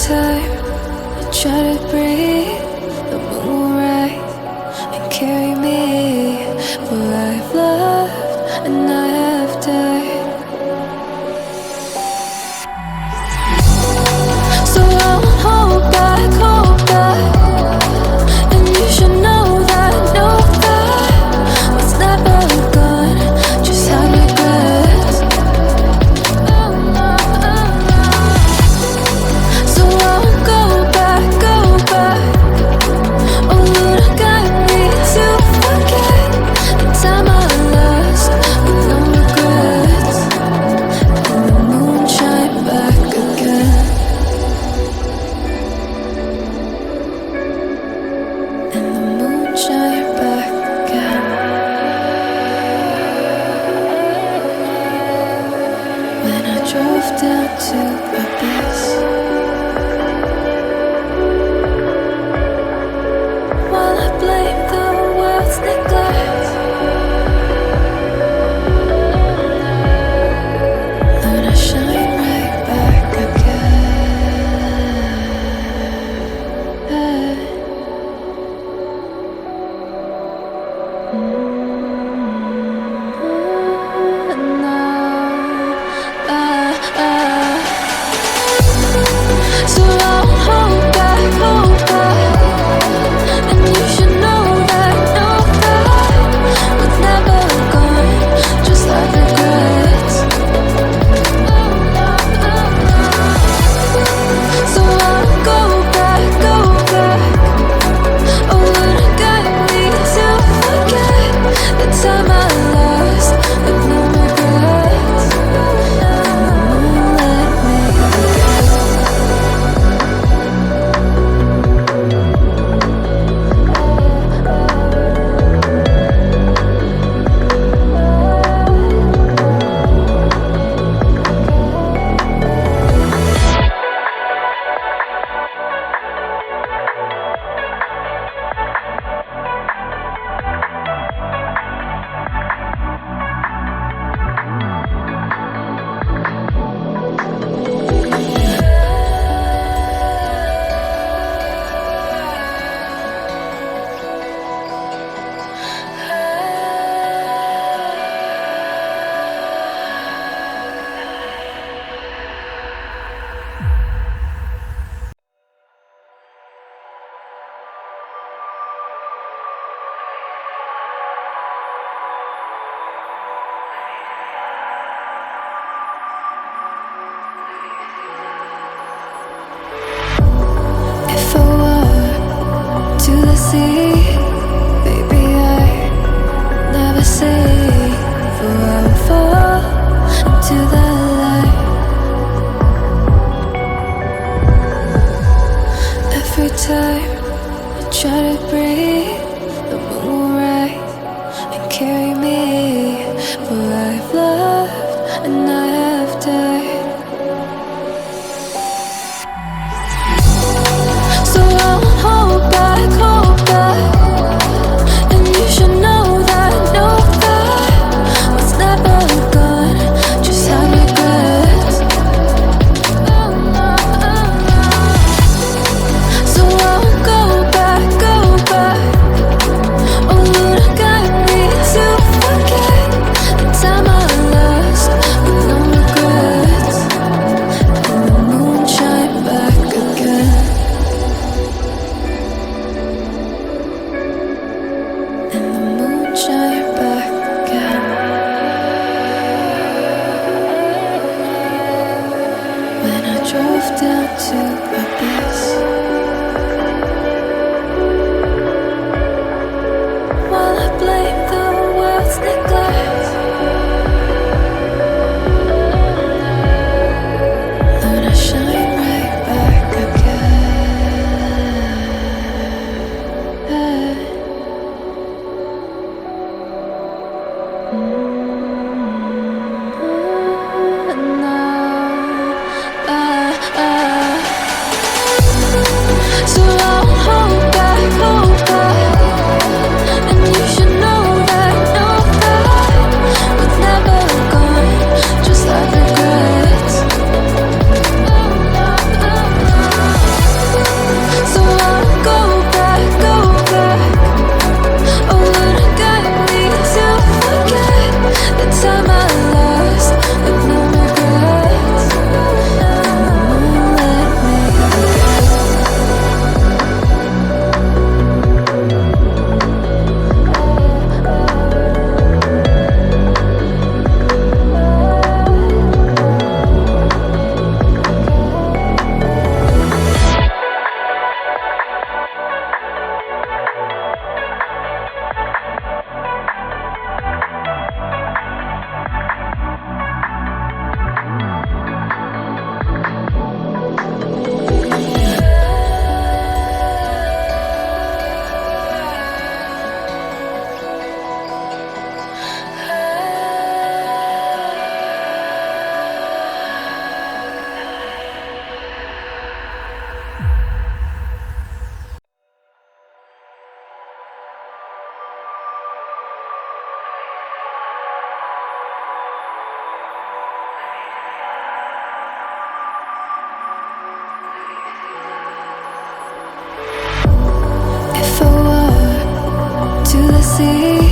time I try to breathe, the moon will rise and carry me. For I've loved and I have died. So I won't hold back, hold back. And you should know that what's never gone just have regrets. So I won't go back, go back. Oh Lord, guide me to forget the time I lost with no regrets. And the moon shine back again. And the moon shine back again. When I drove down to abyss, while I blame the world's neglect, Lord, I shine right back again. So I'll hold back, hold back. And you should know that what's never gone just like regrets. So I'll go back, go back. Oh, Lord, guide me to forget the time I lost with no regrets. And the moon let me forget. If I walk to the sea, baby, I never say. For I will fall into the light. Every time I try to breathe, the moon will rise and carry me. For I've loved and I have died. So I won't hold back, hold back. And you should know that what's never gone just have regrets. So I won't go back, go back. Oh Lord, guide me to forget the time I lost with no regrets. And the moon shine back again. And the moon shine back again. When I drove down to abyss, while I blame the world's neglect, Lord, I shine right back again. see.